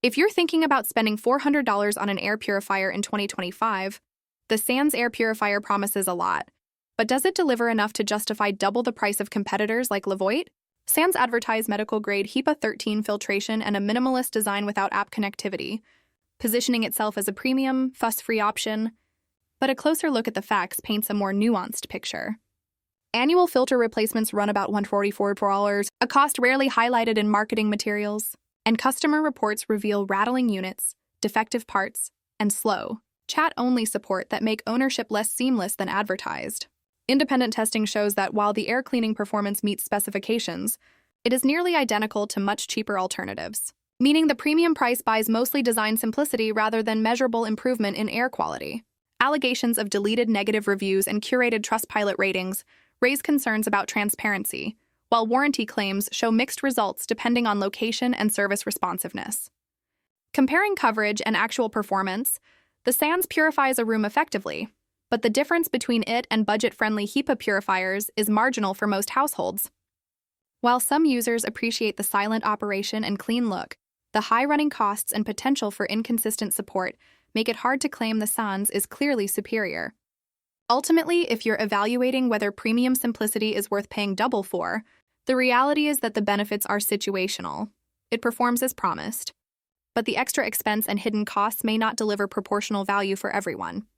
If you're thinking about spending $400 on an air purifier in 2025, the Sans Air Purifier promises a lot. But does it deliver enough to justify double the price of competitors like Levoit? Sans advertise medical-grade HEPA 13 filtration and a minimalist design without app connectivity, positioning itself as a premium, fuss-free option. But a closer look at the facts paints a more nuanced picture. Annual filter replacements run about $144, a cost rarely highlighted in marketing materials, and customer reports reveal rattling units, defective parts, and slow, chat-only support that make ownership less seamless than advertised. Independent testing shows that while the air cleaning performance meets specifications, it is nearly identical to much cheaper alternatives, meaning the premium price buys mostly design simplicity rather than measurable improvement in air quality. Allegations of deleted negative reviews and curated Trustpilot ratings raise concerns about transparency, while warranty claims show mixed results depending on location and service responsiveness. Comparing coverage and actual performance, the Sans purifies a room effectively, but the difference between it and budget-friendly HEPA purifiers is marginal for most households. While some users appreciate the silent operation and clean look, the high running costs and potential for inconsistent support make it hard to claim the Sans is clearly superior. Ultimately, if you're evaluating whether premium simplicity is worth paying double for, the reality is that the benefits are situational. It performs as promised, but the extra expense and hidden costs may not deliver proportional value for everyone.